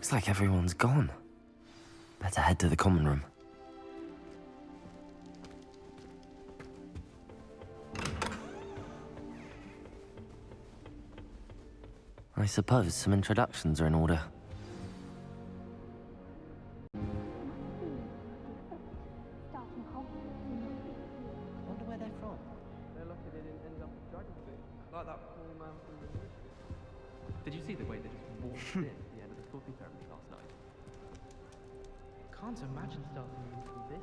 Looks like everyone's gone. Better head to the common room. I suppose some introductions are in order. Wonder where they're from. They're lucky they didn't end up with dragon food, like that poor man from the movie. Did you see the way they just walked in at the end of the talking ceremony last night? Can't imagine starting from this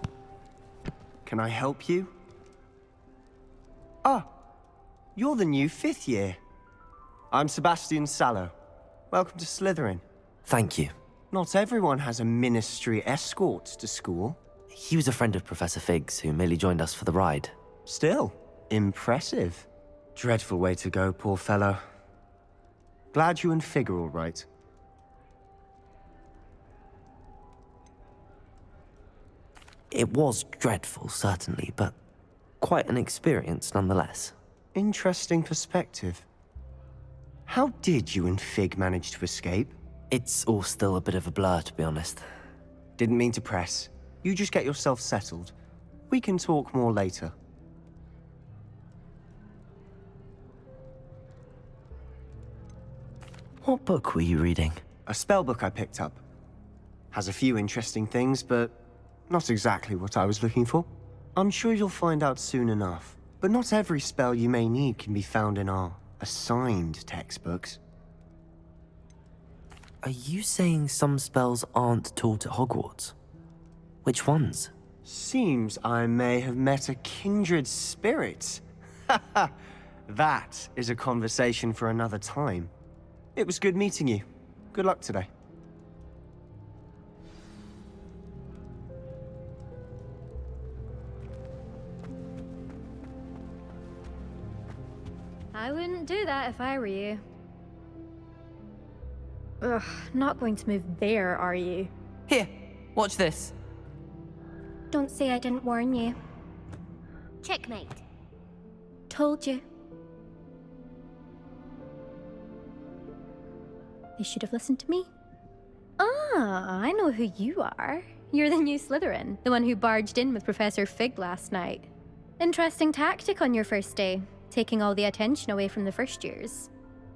late. Can I help you? Ah, you're the new 5th year. I'm Sebastian Sallow. Welcome to Slytherin. Thank you. Not everyone has a ministry escort to school. He was a friend of Professor Fig's who merely joined us for the ride. Still, impressive. Dreadful way to go, poor fellow. Glad you and Fig are all right. It was dreadful, certainly, but quite an experience nonetheless. Interesting perspective. How did you and Fig manage to escape? It's all still a bit of a blur, to be honest. Didn't mean to press. You just get yourself settled. We can talk more later. What book were you reading? A spell book I picked up. Has a few interesting things, but not exactly what I was looking for. I'm sure you'll find out soon enough. But not every spell you may need can be found in our assigned textbooks. Are you saying some spells aren't taught at Hogwarts? Which ones? Seems I may have met a kindred spirit. Haha, that is a conversation for another time. It was good meeting you. Good luck today. I wouldn't do that if I were you. Ugh, not going to move there, are you? Here, watch this. Don't say I didn't warn you. Checkmate. Told you. They should have listened to me. Ah, I know who you are. You're the new Slytherin, the one who barged in with Professor Fig last night. Interesting tactic on your first day, taking all the attention away from the first years.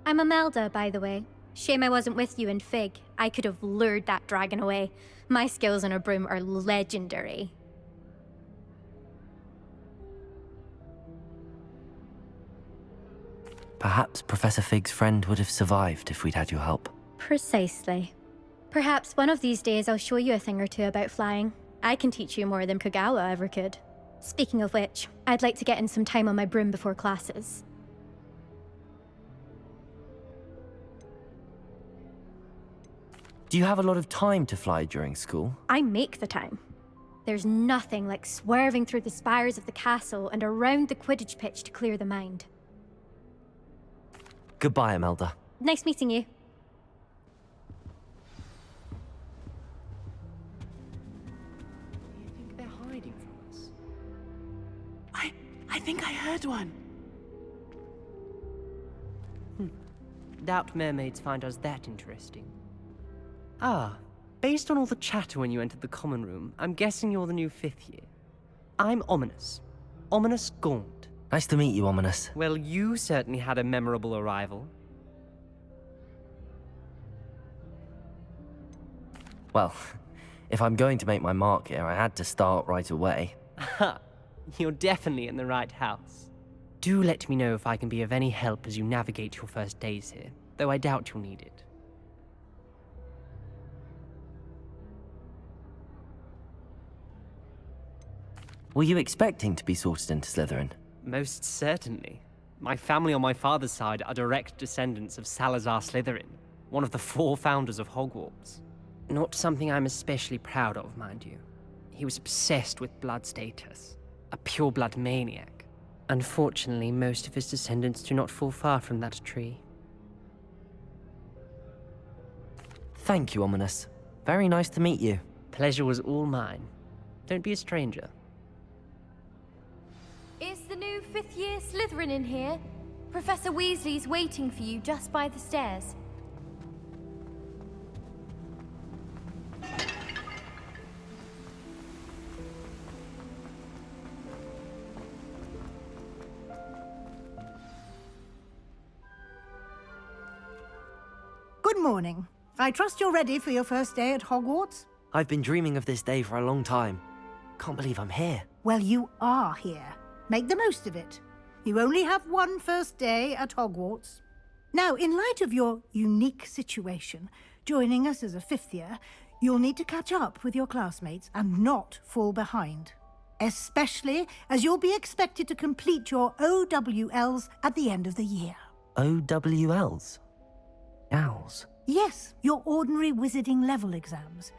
I'm Imelda, by the way. Shame I wasn't with you and Fig. I could have lured that dragon away. My skills on a broom are legendary. Perhaps Professor Fig's friend would have survived if we'd had your help. Precisely. Perhaps one of these days I'll show you a thing or two about flying. I can teach you more than Kogawa ever could. Speaking of which, I'd like to get in some time on my broom before classes. Do you have a lot of time to fly during school? I make the time. There's nothing like swerving through the spires of the castle and around the Quidditch pitch to clear the mind. Goodbye, Imelda. Nice meeting you. Do you think they're hiding from us? I think I heard one. Doubt mermaids find us that interesting. Ah, based on all the chatter when you entered the common room, I'm guessing you're the new 5th year. I'm Ominous. Ominous Gaunt. Nice to meet you, Ominous. Well, you certainly had a memorable arrival. Well, if I'm going to make my mark here, I had to start right away. Ha! You're definitely in the right house. Do let me know if I can be of any help as you navigate your first days here, though I doubt you'll need it. Were you expecting to be sorted into Slytherin? Most certainly. My family on my father's side are direct descendants of Salazar Slytherin, one of the 4 founders of Hogwarts. Not something I'm especially proud of, mind you. He was obsessed with blood status, a pure-blood maniac. Unfortunately, most of his descendants do not fall far from that tree. Thank you, Ominous. Very nice to meet you. Pleasure was all mine. Don't be a stranger. Is the new 5th year Slytherin in here? Professor Weasley's waiting for you just by the stairs. Good morning. I trust you're ready for your first day at Hogwarts? I've been dreaming of this day for a long time. Can't believe I'm here. Well, you are here. Make the most of it. You only have one first day at Hogwarts. Now, in light of your unique situation, joining us as a fifth year, you'll need to catch up with your classmates and not fall behind. Especially as you'll be expected to complete your OWLs at the end of the year. OWLs? Owls? Yes, your ordinary wizarding level exams.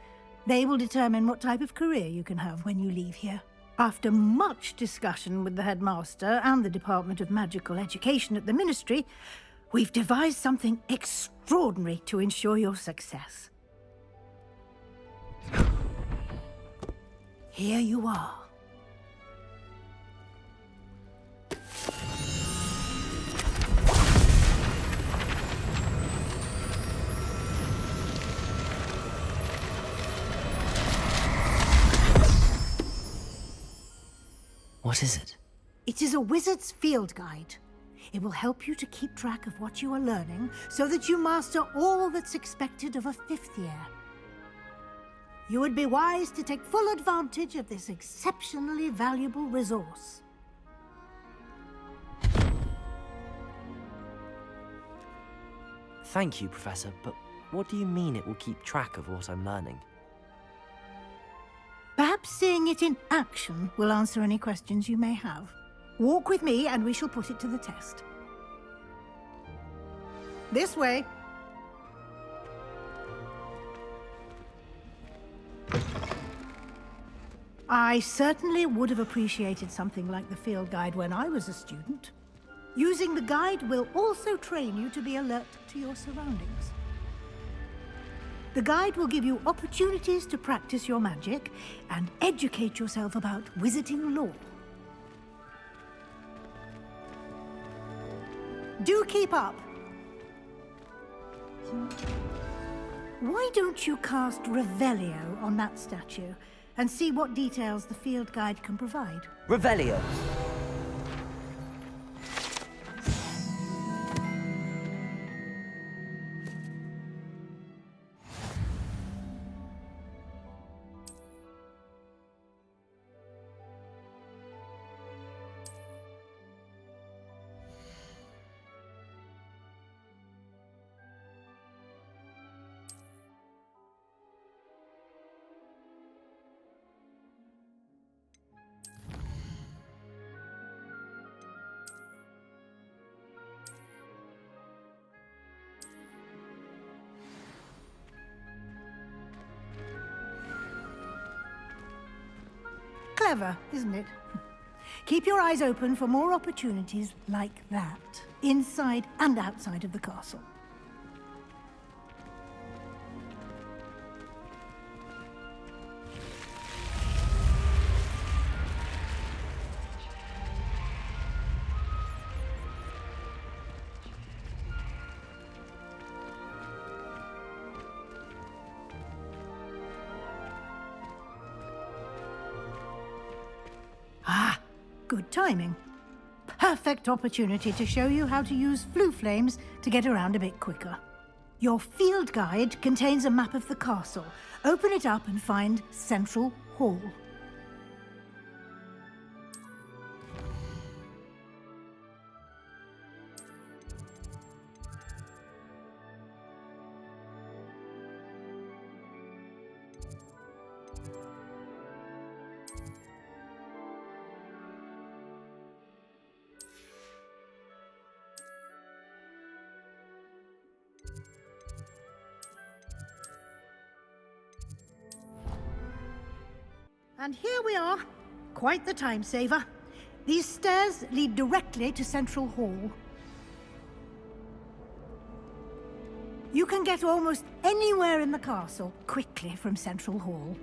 They will determine what type of career you can have when you leave here. After much discussion with the headmaster and the Department of Magical Education at the Ministry, we've devised something extraordinary to ensure your success. Here you are. What is it? It is a wizard's field guide. It will help you to keep track of what you are learning so that you master all that's expected of a fifth year. You would be wise to take full advantage of this exceptionally valuable resource. Thank you, Professor, but what do you mean it will keep track of what I'm learning? Perhaps seeing it in action will answer any questions you may have. Walk with me and we shall put it to the test. This way. I certainly would have appreciated something like the field guide when I was a student. Using the guide will also train you to be alert to your surroundings. The guide will give you opportunities to practice your magic and educate yourself about wizarding lore. Do keep up! Why don't you cast Revelio on that statue and see what details the field guide can provide? Revelio! Clever, isn't it? Keep your eyes open for more opportunities like that, inside and outside of the castle. Ah, good timing. Perfect opportunity to show you how to use flue flames to get around a bit quicker. Your field guide contains a map of the castle. Open it up and find Central Hall. And here we are. Quite the time saver. These stairs lead directly to Central Hall. You can get almost anywhere in the castle quickly from Central Hall.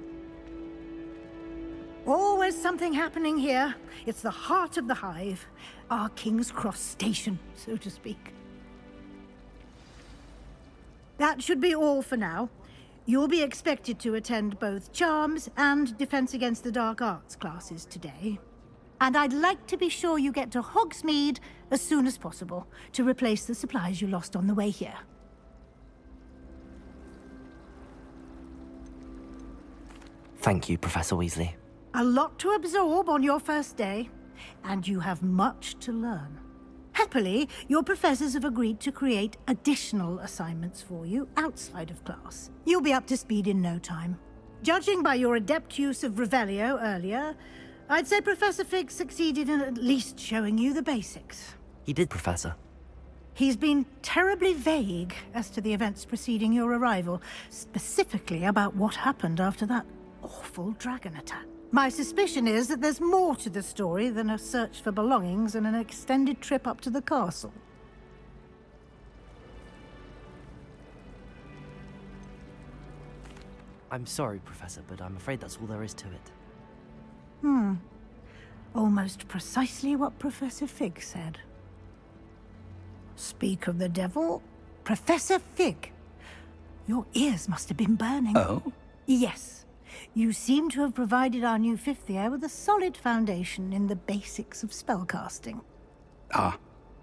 Always something happening here. It's the heart of the hive. our King's Cross station, so to speak. That should be all for now. You'll be expected to attend both Charms and Defense Against the Dark Arts classes today. And I'd like to be sure you get to Hogsmeade as soon as possible to replace the supplies you lost on the way here. Thank you, Professor Weasley. A lot to absorb on your first day, and you have much to learn. Happily, your professors have agreed to create additional assignments for you outside of class. You'll be up to speed in no time. Judging by your adept use of Revelio earlier, I'd say Professor Fig succeeded in at least showing you the basics. He did, Professor. He's been terribly vague as to the events preceding your arrival, specifically about what happened after that awful dragon attack. My suspicion is that there's more to the story than a search for belongings and an extended trip up to the castle. I'm sorry, Professor, but I'm afraid that's all there is to it. Almost precisely what Professor Fig said. Speak of the devil, Professor Fig. Your ears must have been burning. Oh? Yes. You seem to have provided our new fifth year with a solid foundation in the basics of spellcasting. Ah,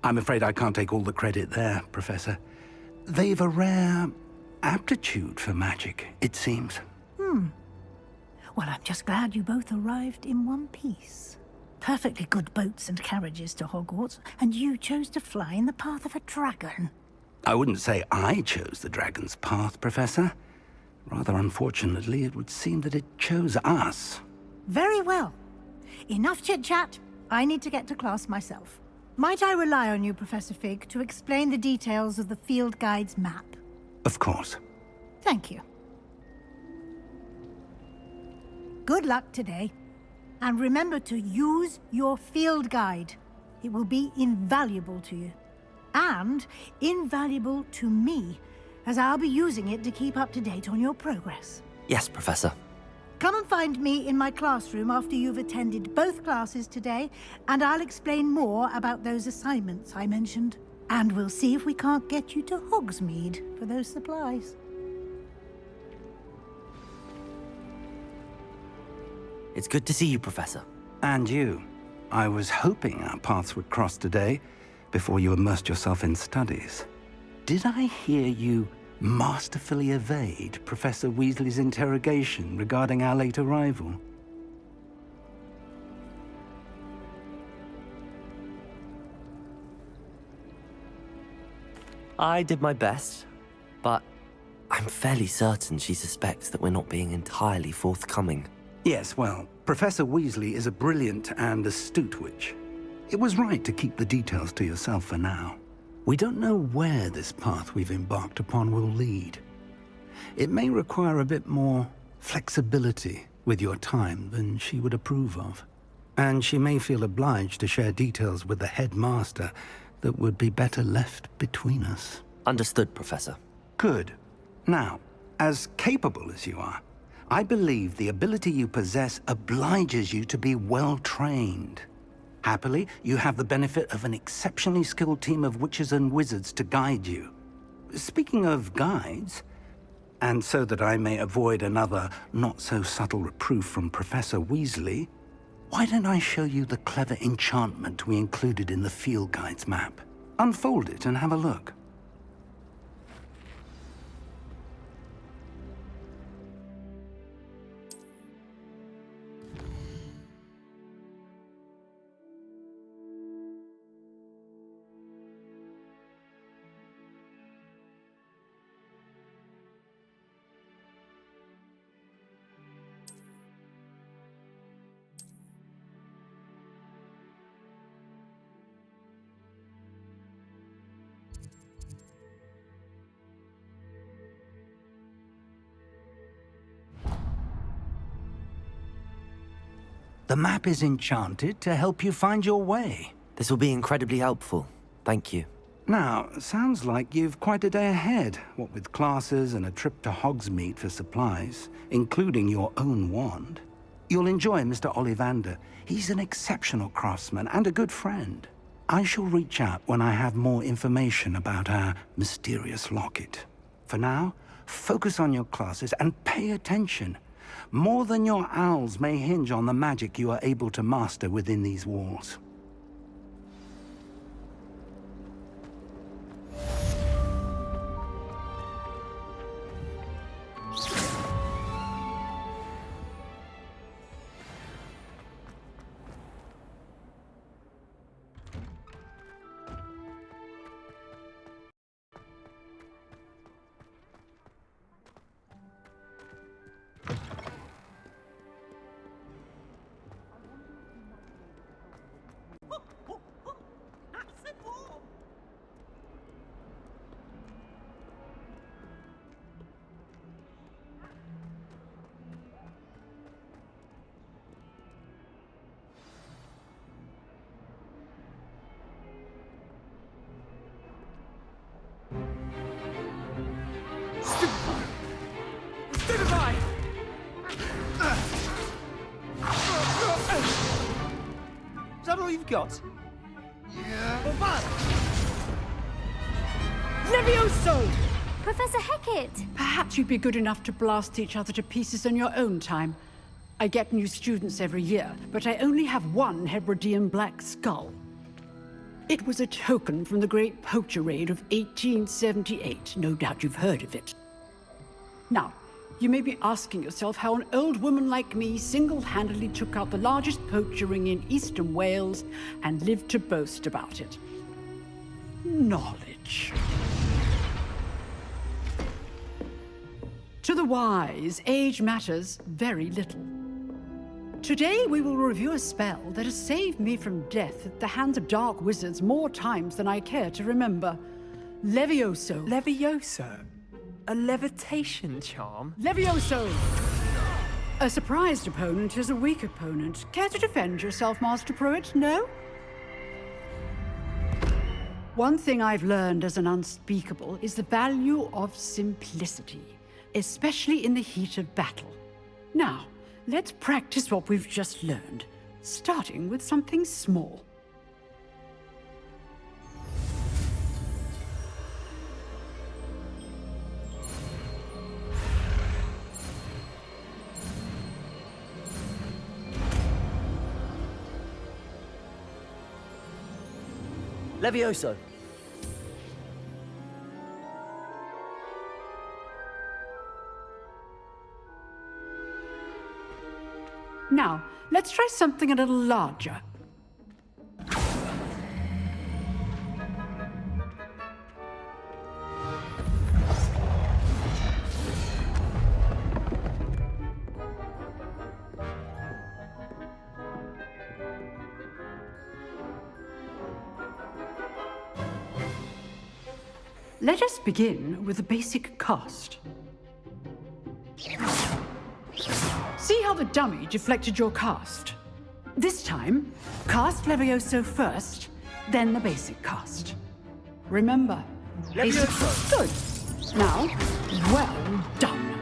I'm afraid I can't take all the credit there, Professor. They've a rare aptitude for magic, it seems. Well, I'm just glad you both arrived in one piece. Perfectly good boats and carriages to Hogwarts, and you chose to fly in the path of a dragon. I wouldn't say I chose the dragon's path, Professor. Rather unfortunately, it would seem that it chose us. Very well. Enough chit-chat. I need to get to class myself. Might I rely on you, Professor Fig, to explain the details of the field guide's map? Of course. Thank you. Good luck today. And remember to use your field guide. It will be invaluable to you. And invaluable to me, as I'll be using it to keep up to date on your progress. Yes, Professor. Come and find me in my classroom after you've attended both classes today, and I'll explain more about those assignments I mentioned. And we'll see if we can't get you to Hogsmeade for those supplies. It's good to see you, Professor. And you. I was hoping our paths would cross today, before you immersed yourself in studies. Did I hear you masterfully evade Professor Weasley's interrogation regarding our late arrival? I did my best, but I'm fairly certain she suspects that we're not being entirely forthcoming. Yes, well, Professor Weasley is a brilliant and astute witch. It was right to keep the details to yourself for now. We don't know where this path we've embarked upon will lead. It may require a bit more flexibility with your time than she would approve of. And she may feel obliged to share details with the headmaster that would be better left between us. Understood, Professor. Good. Now, as capable as you are, I believe the ability you possess obliges you to be well-trained. Happily, you have the benefit of an exceptionally skilled team of witches and wizards to guide you. Speaking of guides, and so that I may avoid another not-so-subtle reproof from Professor Weasley, why don't I show you the clever enchantment we included in the field guide's map? Unfold it and have a look. The map is enchanted to help you find your way. This will be incredibly helpful. Thank you. Now, sounds like you've quite a day ahead, what with classes and a trip to Hogsmeade for supplies, including your own wand. You'll enjoy Mr. Ollivander. He's an exceptional craftsman and a good friend. I shall reach out when I have more information about our mysterious locket. For now, focus on your classes and pay attention. More than your owls may hinge on the magic you are able to master within these walls. Is that all you've got? Levioso! Professor Hecat! Perhaps you'd be good enough to blast each other to pieces in your own time. I get new students every year, but I only have one Hebridean black skull. It was a token from the Great Poacher Raid of 1878. No doubt you've heard of it. Now, you may be asking yourself how an old woman like me single-handedly took out the largest poacher ring in eastern Wales and lived to boast about it. Knowledge. To the wise, age matters very little. Today we will review a spell that has saved me from death at the hands of dark wizards more times than I care to remember. Levioso. Levioso? A levitation charm? Levioso! A surprised opponent is a weak opponent. Care to defend yourself, Master Pruitt? No? One thing I've learned as an unspeakable is the value of simplicity, especially in the heat of battle. Now, let's practice what we've just learned, starting with something small. Levioso. Now, let's try something a little larger. Let us begin with the basic cast. See how the dummy deflected your cast? This time, cast Levioso first, then the basic cast. Remember, basic good. Now, well done.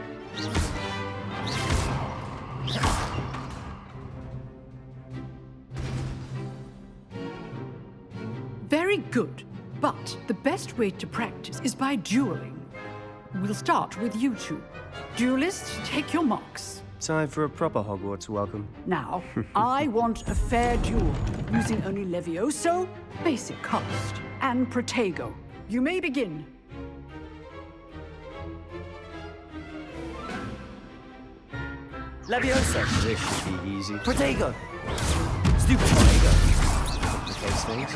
Very good. But the best way to practice is by dueling. We'll start with you two. Duelists, take your marks. Time for a proper Hogwarts welcome. Now, I want a fair duel, using only Levioso, basic cast, and Protego. You may begin. Levioso. This should be easy. Protego. Stupid Protego. Complicate things.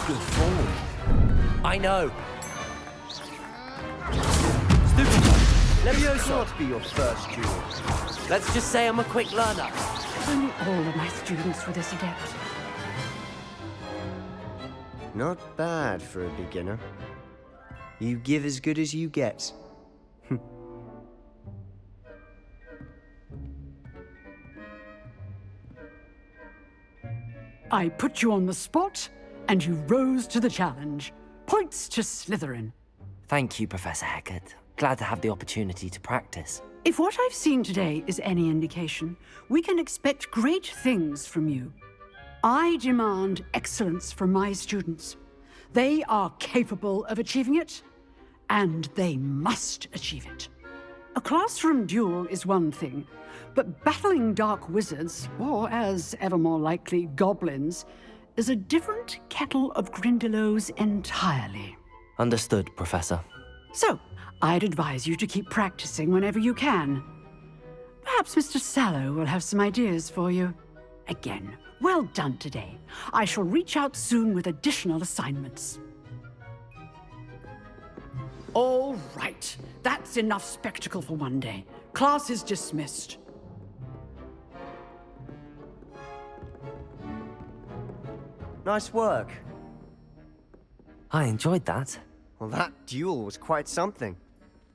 Good form. I know. Stupid Levioso. Not be your first duel. Let's just say I'm a quick learner. If only all of my students were this adept. Not bad for a beginner. You give as good as you get. I put you on the spot, and you rose to the challenge. Points to Slytherin. Thank you, Professor Hecat. Glad to have the opportunity to practice. If what I've seen today is any indication, we can expect great things from you. I demand excellence from my students. They are capable of achieving it, and they must achieve it. A classroom duel is one thing, but battling dark wizards, or as ever more likely, goblins, is a different kettle of Grindylows entirely. Understood, Professor. So, I'd advise you to keep practicing whenever you can. Perhaps Mr. Sallow will have some ideas for you. Again, well done today. I shall reach out soon with additional assignments. All right, that's enough spectacle for one day. Class is dismissed. Nice work. I enjoyed that. Well, that duel was quite something.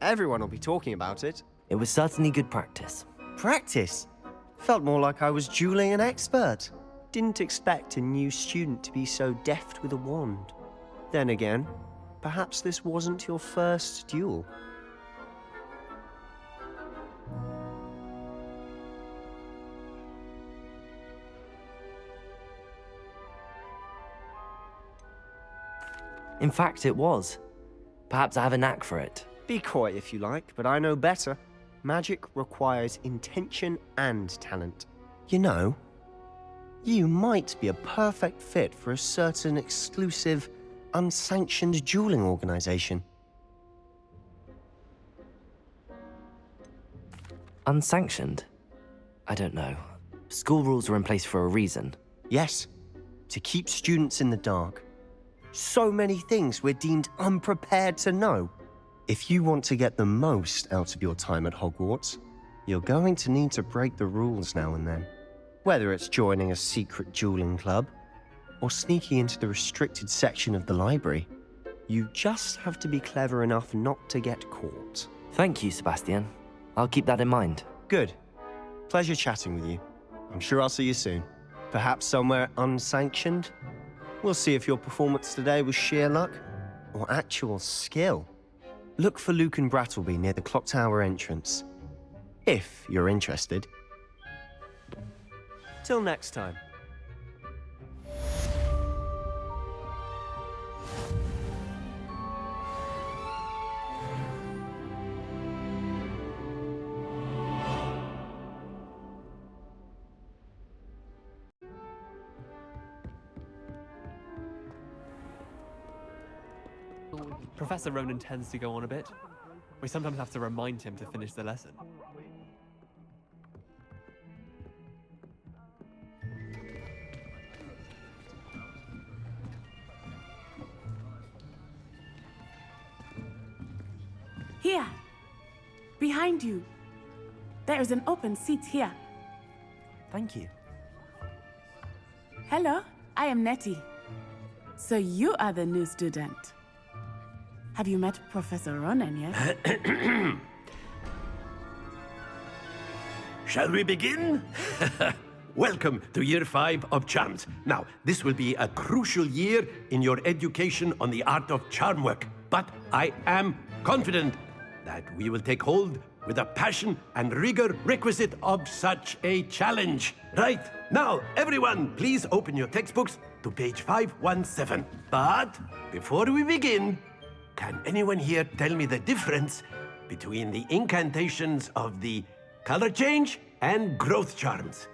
Everyone will be talking about it. It was certainly good practice. Practice? Felt more like I was dueling an expert. Didn't expect a new student to be so deft with a wand. Then again, perhaps this wasn't your first duel. In fact, it was. Perhaps I have a knack for it. Be coy if you like, but I know better. Magic requires intention and talent. You know, you might be a perfect fit for a certain exclusive, unsanctioned dueling organization. Unsanctioned? I don't know. School rules are in place for a reason. Yes, to keep students in the dark. So many things we're deemed unprepared to know. If you want to get the most out of your time at Hogwarts, you're going to need to break the rules now and then. Whether it's joining a secret dueling club, or sneaking into the restricted section of the library, you just have to be clever enough not to get caught. Thank you, Sebastian. I'll keep that in mind. Good. Pleasure chatting with you. I'm sure I'll see you soon. Perhaps somewhere unsanctioned? We'll see if your performance today was sheer luck or actual skill. Look for Luke and Brattleby near the clock tower entrance, if you're interested. Till next time. Professor Ronan tends to go on a bit. We sometimes have to remind him to finish the lesson. Here, behind you. There is an open seat here. Thank you. Hello, I am Nettie. So you are the new student. Have you met Professor Ronan yet? Shall we begin? Welcome to Year 5 of Charms. Now, this will be a crucial year in your education on the art of charm work, but I am confident that we will take hold with the passion and rigor requisite of such a challenge. Right, now, everyone, please open your textbooks to page 517. But before we begin, can anyone here tell me the difference between the incantations of the color change and growth charms?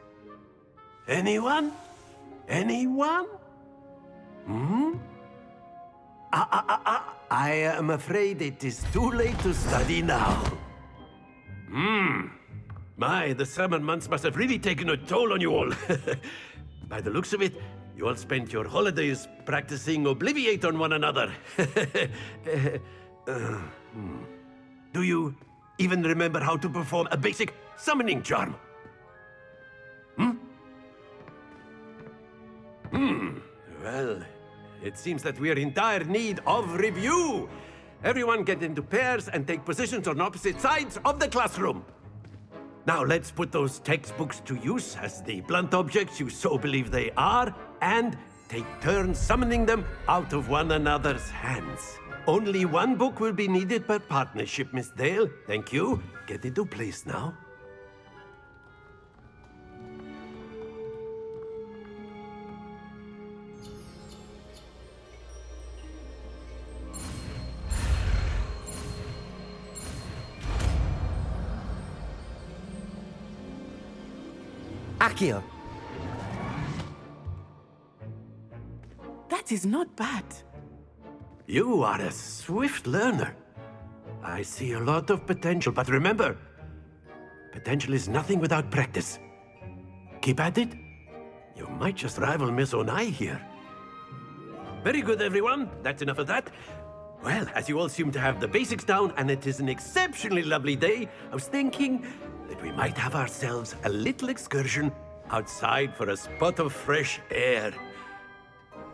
Anyone? Anyone? I am afraid it is too late to study now. My, the summer months must have really taken a toll on you all. By the looks of it, you all spent your holidays practicing Obliviate on one another. Do you even remember how to perform a basic summoning charm? Well, it seems that we are in dire need of review. Everyone get into pairs and take positions on opposite sides of the classroom. Now let's put those textbooks to use as the blunt objects you so believe they are, and take turns summoning them out of one another's hands. Only one book will be needed per partnership, Miss Dale. Thank you. Get into place now. Accio! That is not bad. You are a swift learner. I see a lot of potential, but remember, potential is nothing without practice. Keep at it. You might just rival Miss Onai here. Very good, everyone. That's enough of that. Well, as you all seem to have the basics down, and it is an exceptionally lovely day, I was thinking that we might have ourselves a little excursion outside for a spot of fresh air.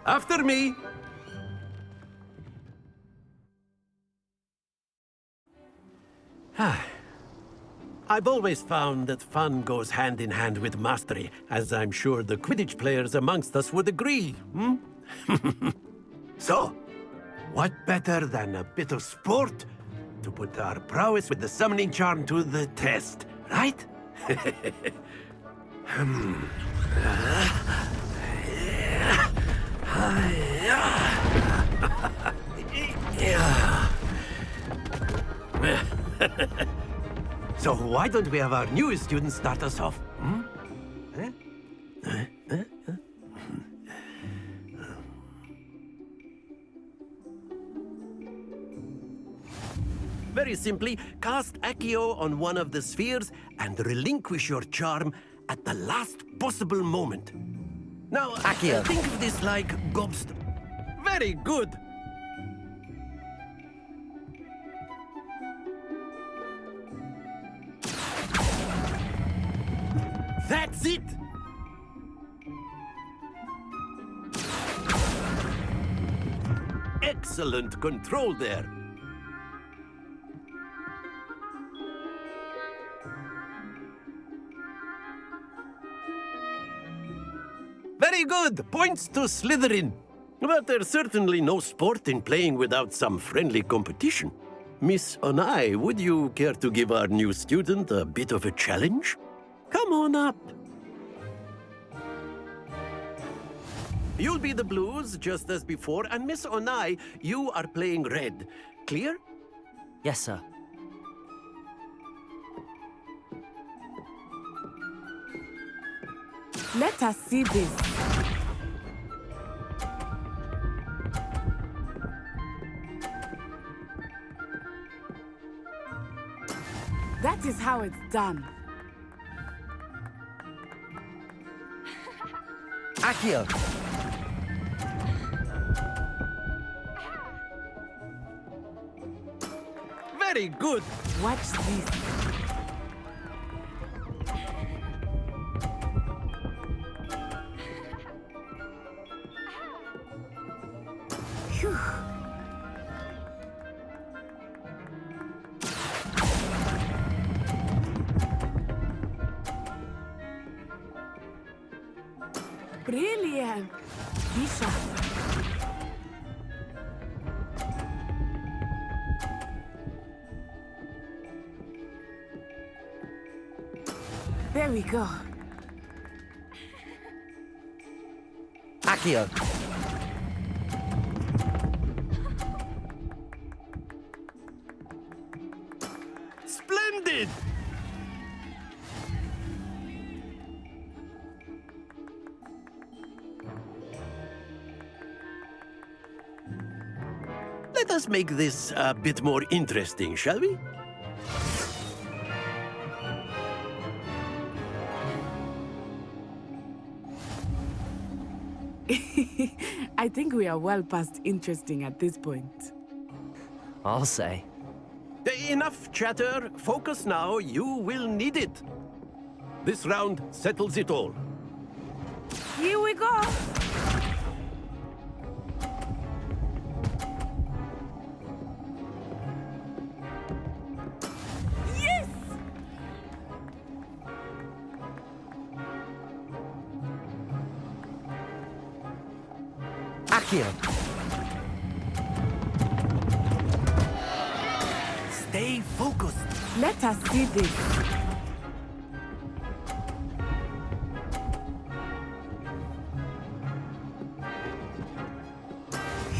After me! I've always found that fun goes hand in hand with mastery, as I'm sure the Quidditch players amongst us would agree, So, what better than a bit of sport to put our prowess with the summoning charm to the test, right? So why don't we have our newest student start us off? Very simply, cast Accio on one of the spheres and relinquish your charm at the last possible moment. Now, Accio. think of this like Very good! That's it! Excellent control there. Very good! Points to Slytherin. But there's certainly no sport in playing without some friendly competition. Miss Onai, would you care to give our new student a bit of a challenge? Come on up. You'll be the blues, just as before, and Miss Onai, you are playing red. Clear? Yes, sir. Let us see this. That is how it's done. Accio! Very good! Watch this. Phew. Brilliant! Be sharp. There we go. Accio! Splendid! Let us make this a bit more interesting, shall we? I think we are well past interesting at this point. I'll say. Enough chatter. Focus now. You will need it. This round settles it all. Here we go! Yes! Accio! Stay focused. Let us see this.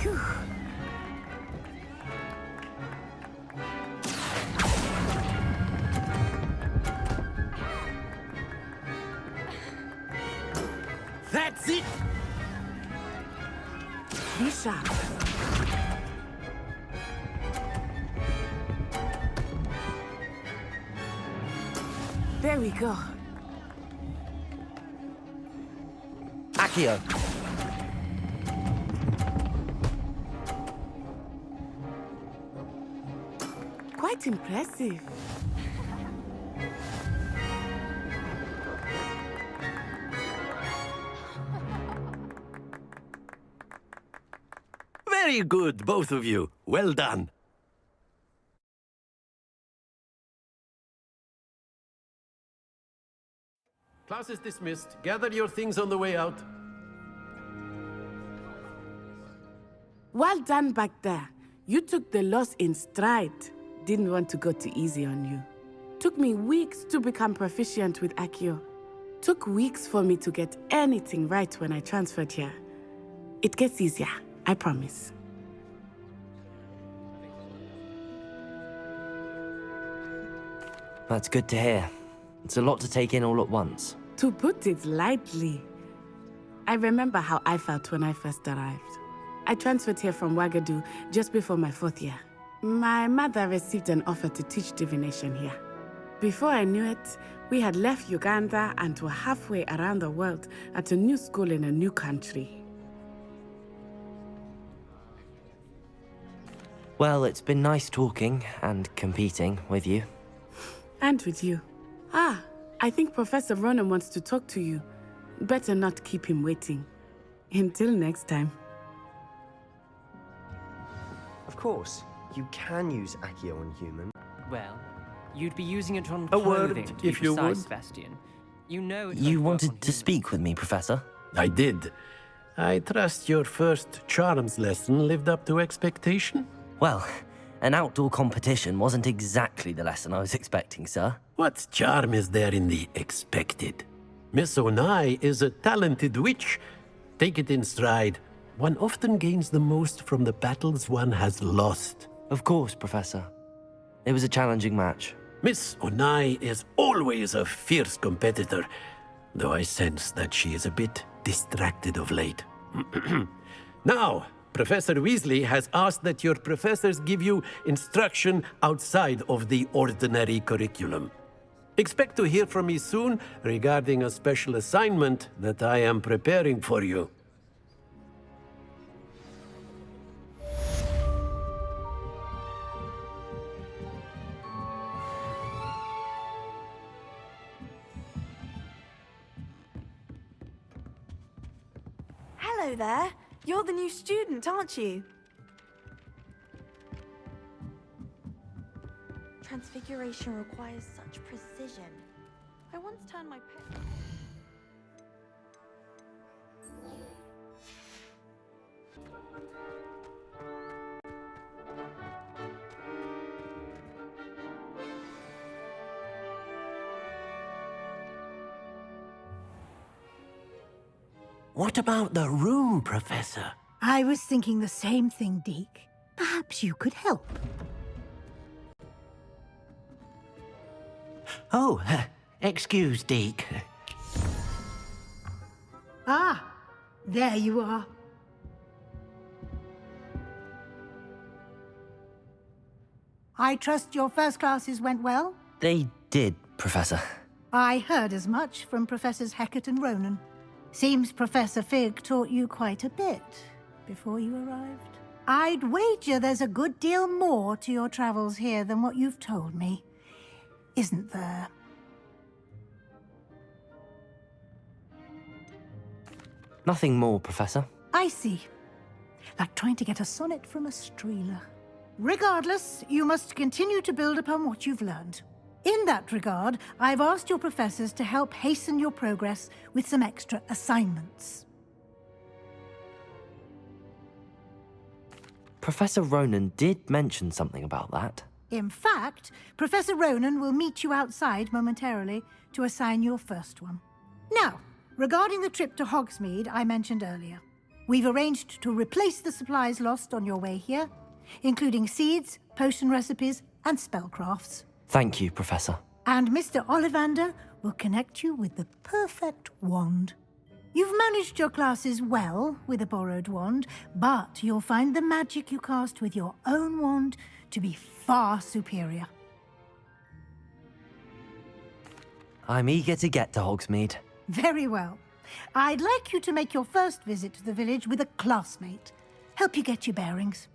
Phew. That's it! Be sharp. There we go. Accio! Quite impressive. Very good, both of you. Well done. Class is dismissed. Gather your things on the way out. Well done back there. You took the loss in stride. Didn't want to go too easy on you. Took me weeks to become proficient with Accio. Took weeks for me to get anything right when I transferred here. It gets easier, I promise. That's good to hear. It's a lot to take in all at once. To put it lightly, I remember how I felt when I first arrived. I transferred here from Ouagadougou just before my 4th year. My mother received an offer to teach divination here. Before I knew it, we had left Uganda and were halfway around the world at a new school in a new country. Well, it's been nice talking and competing with you. And with you. Ah, I think Professor Ronan wants to talk to you. Better not keep him waiting. Until next time. Of course, you can use Accio on human. Well, you'd be using it on A word, clothing, to be if you precise, would. Sebastian. You know it You won't work on wanted to humans. speak with me, Professor? I did. I trust your first charms lesson lived up to expectation? Well, an outdoor competition wasn't exactly the lesson I was expecting, sir. What charm is there in the expected? Miss Onai is a talented witch. Take it in stride. One often gains the most from the battles one has lost. Of course, Professor. It was a challenging match. Miss Onai is always a fierce competitor, though I sense that she is a bit distracted of late. Now, Professor Weasley has asked that your professors give you instruction outside of the ordinary curriculum. Expect to hear from me soon regarding a special assignment that I am preparing for you. Hello there. You're the new student, aren't you? Transfiguration requires such precision. I once turned my pet... What about the room, Professor? I was thinking the same thing, Deke. Perhaps you could help. Oh, excuse, Deke. Ah, there you are. I trust your first classes went well? They did, Professor. I heard as much from Professors Hecat and Ronan. Seems Professor Fig taught you quite a bit before you arrived. I'd wager there's a good deal more to your travels here than what you've told me. Isn't there? Nothing more, Professor. I see. Like trying to get a sonnet from a streeler. Regardless, you must continue to build upon what you've learned. In that regard, I've asked your professors to help hasten your progress with some extra assignments. Professor Ronan did mention something about that. In fact, Professor Ronan will meet you outside momentarily to assign your first one. Now, regarding the trip to Hogsmeade I mentioned earlier, we've arranged to replace the supplies lost on your way here, including seeds, potion recipes, and spellcrafts. Thank you, Professor. And Mr. Ollivander will connect you with the perfect wand. You've managed your classes well with a borrowed wand, but you'll find the magic you cast with your own wand to be far superior. I'm eager to get to Hogsmeade. Very well. I'd like you to make your first visit to the village with a classmate. Help you get your bearings.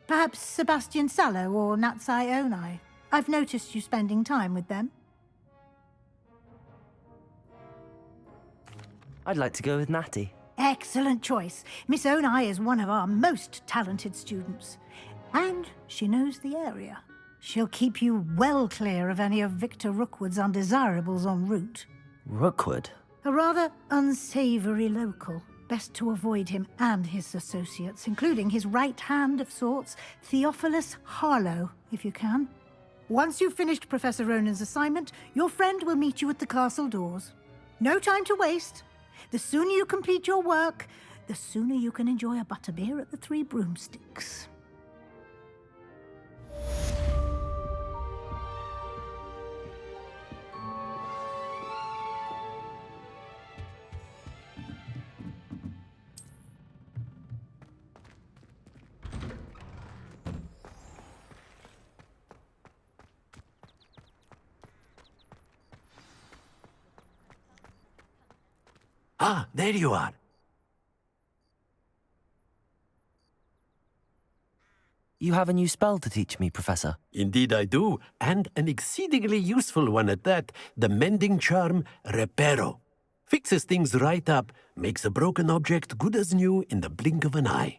Perhaps Sebastian Sallow or Natsai Onai. I've noticed you spending time with them. I'd like to go with Natty. Excellent choice. Miss Onai is one of our most talented students. And she knows the area. She'll keep you well clear of any of Victor Rookwood's undesirables en route. Rookwood? A rather unsavory local. Best to avoid him and his associates, including his right hand of sorts, Theophilus Harlow, if you can. Once you've finished Professor Ronan's assignment, your friend will meet you at the castle doors. No time to waste. The sooner you complete your work, the sooner you can enjoy a butterbeer at the Three Broomsticks. Ah, there you are. You have a new spell to teach me, Professor. Indeed I do, and an exceedingly useful one at that, the mending charm Reparo. Fixes things right up, makes a broken object good as new in the blink of an eye.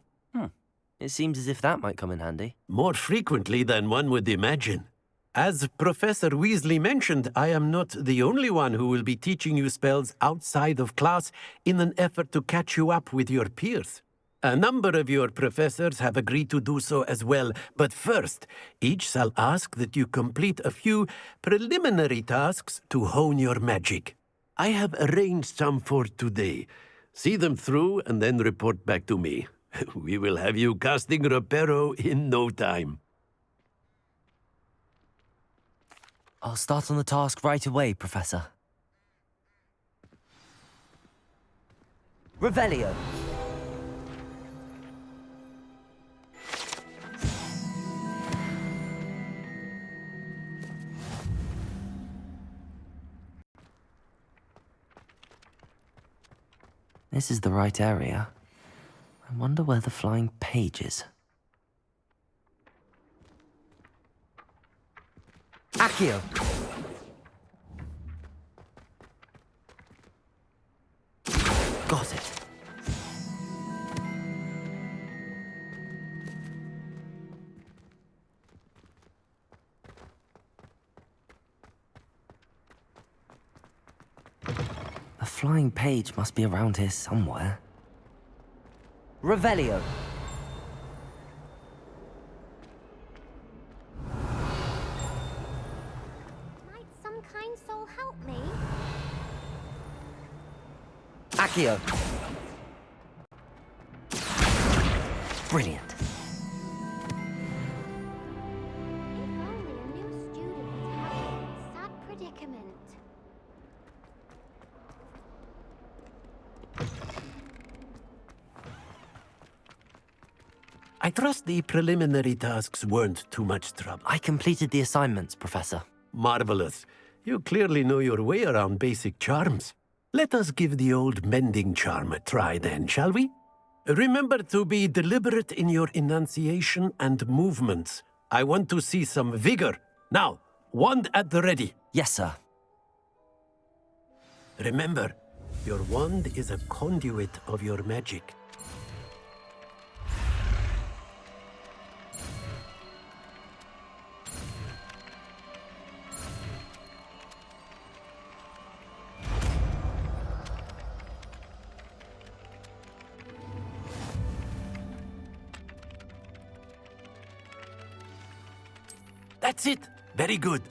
It seems as if that might come in handy. More frequently than one would imagine. As Professor Weasley mentioned, I am not the only one who will be teaching you spells outside of class in an effort to catch you up with your peers. A number of your professors have agreed to do so as well, but first, each shall ask that you complete a few preliminary tasks to hone your magic. I have arranged some for today. See them through and then report back to me. We will have you casting Reparo in no time. I'll start on the task right away, Professor. Revelio. This is the right area. I wonder where the flying page is. Accio! Got it. The flying page must be around here somewhere. Revelio. Might some kind soul help me? Accio. Brilliant. If only a new student was helping in this sad predicament. I trust the preliminary tasks weren't too much trouble. I completed the assignments, Professor. Marvelous. You clearly know your way around basic charms. Let us give the old mending charm a try then, shall we? Remember to be deliberate in your enunciation and movements. I want to see some vigor. Now, wand at the ready. Yes, sir. Remember, your wand is a conduit of your magic. That's it. Very good.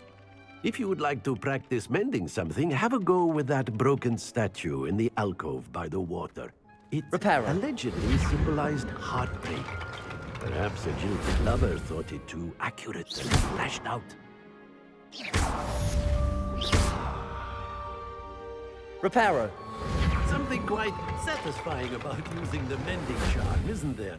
If you would like to practice mending something, have a go with that broken statue in the alcove by the water. It allegedly symbolized heartbreak. Perhaps a jilted lover thought it too accurate and lashed out. Reparo. Some something quite satisfying about using the mending charm, isn't there?